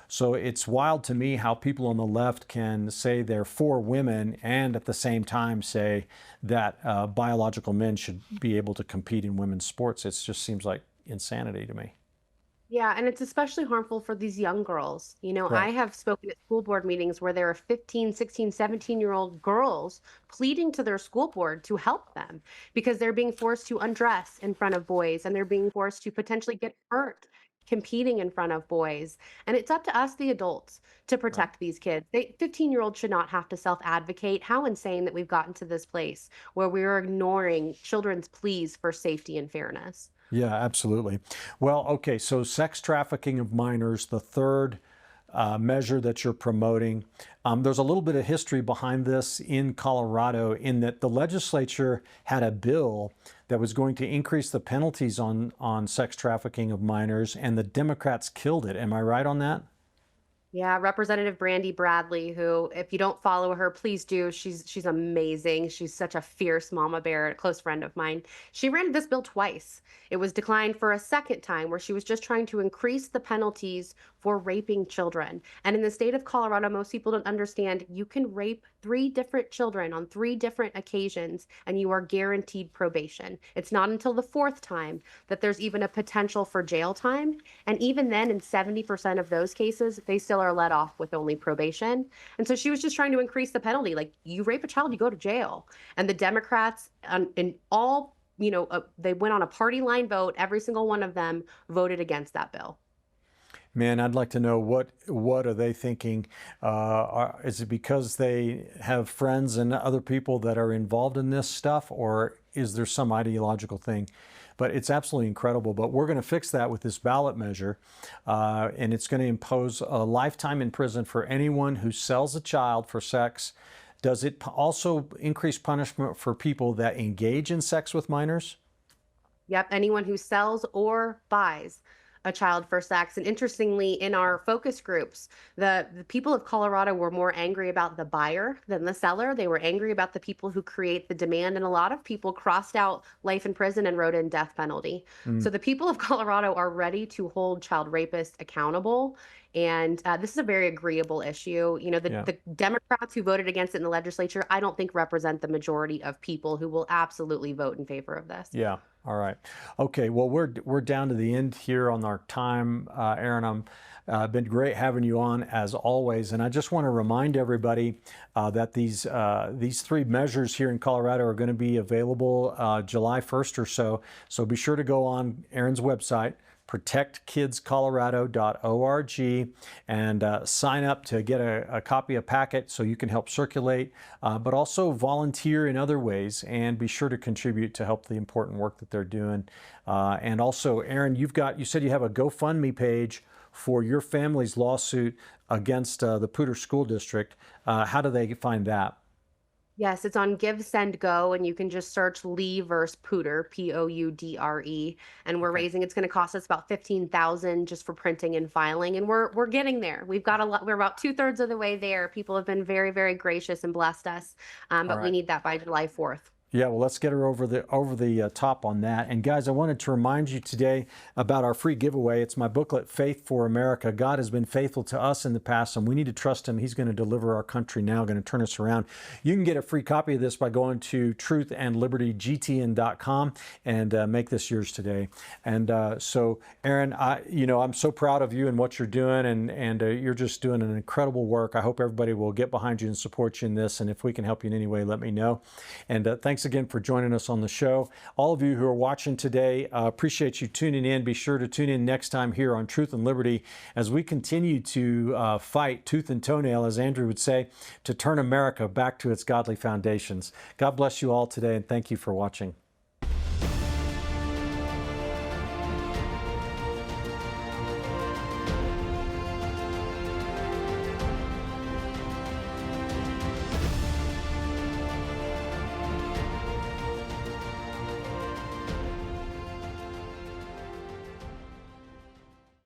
So it's wild to me how people on the left can say they're for women and at the same time say that biological men should be able to compete in women's sports. It just seems like insanity to me. Yeah, and it's especially harmful for these young girls. I Right. have spoken at school board meetings where there are 15, 16, 17-year-old girls pleading to their school board to help them because they're being forced to undress in front of boys and they're being forced to potentially get hurt competing in front of boys. And it's up to us, the adults, to Right. protect these kids. 15-year-olds should not have to self-advocate. How insane that we've gotten to this place where we're ignoring children's pleas for safety and fairness. Yeah, absolutely. Well, okay, so sex trafficking of minors, the third measure that you're promoting. There's a little bit of history behind this in Colorado in that the legislature had a bill that was going to increase the penalties on sex trafficking of minors, and the Democrats killed it. Am I right on that? Yeah, Representative Brandy Bradley, who, if you don't follow her, please do. She's amazing. She's such a fierce mama bear, a close friend of mine. She ran this bill twice. It was declined for a second time, where she was just trying to increase the penalties for raping children. And in the state of Colorado, most people don't understand you can rape 3 different children on 3 different occasions, and you are guaranteed probation. It's not until the fourth time that there's even a potential for jail time. And even then, in 70% of those cases, they still are let off with only probation. And so she was just trying to increase the penalty. Like, you rape a child, you go to jail. And the Democrats, in all, they went on a party line vote. Every single one of them voted against that bill. Man, I'd like to know what are they thinking? Is it because they have friends and other people that are involved in this stuff, or is there some ideological thing? But it's absolutely incredible. But we're going to fix that with this ballot measure, and it's going to impose a lifetime in prison for anyone who sells a child for sex. Does it also increase punishment for people that engage in sex with minors? Yep, anyone who sells or buys a child for sex. And interestingly, in our focus groups, the people of Colorado were more angry about the buyer than the seller. They were angry about the people who create the demand. And a lot of people crossed out life in prison and wrote in death penalty. Mm, So the people of Colorado are ready to hold child rapists accountable. And this is a very agreeable issue. yeah. The Democrats who voted against it in the legislature, I don't think represent the majority of people who will absolutely vote in favor of this. Yeah. All right. Okay. Well, we're down to the end here on our time, Erin. Been great having you on as always, and I just want to remind everybody that these 3 measures here in Colorado are going to be available July 1st or so. So be sure to go on Erin's website, protectkidscolorado.org, and sign up to get a copy of packet so you can help circulate, but also volunteer in other ways, and be sure to contribute to help the important work that they're doing. And also, Erin, you said you have a GoFundMe page for your family's lawsuit against the Poudre School District. How do they find that? Yes, it's on Give, Send, Go, and you can just search Lee versus Poudre, Poudre, and we're Okay. raising. It's going to cost us about 15,000 just for printing and filing, and we're getting there. We've got a lot. We're about 2/3 of the way there. People have been very, very gracious and blessed us, All but we right. need that by July 4th. Yeah, well, let's get her over the top on that. And guys, I wanted to remind you today about our free giveaway. It's my booklet, Faith for America. God has been faithful to us in the past, and we need to trust Him. He's going to deliver our country now, going to turn us around. You can get a free copy of this by going to truthandlibertygtn.com and make this yours today. And so, Erin, I'm so proud of you and what you're doing, and you're just doing an incredible work. I hope everybody will get behind you and support you in this. And if we can help you in any way, let me know. And thanks again for joining us on the show. All of you who are watching today, appreciate you tuning in. Be sure to tune in next time here on Truth and Liberty as we continue to fight tooth and toenail, as Andrew would say, to turn America back to its godly foundations. God bless you all today, and thank you for watching.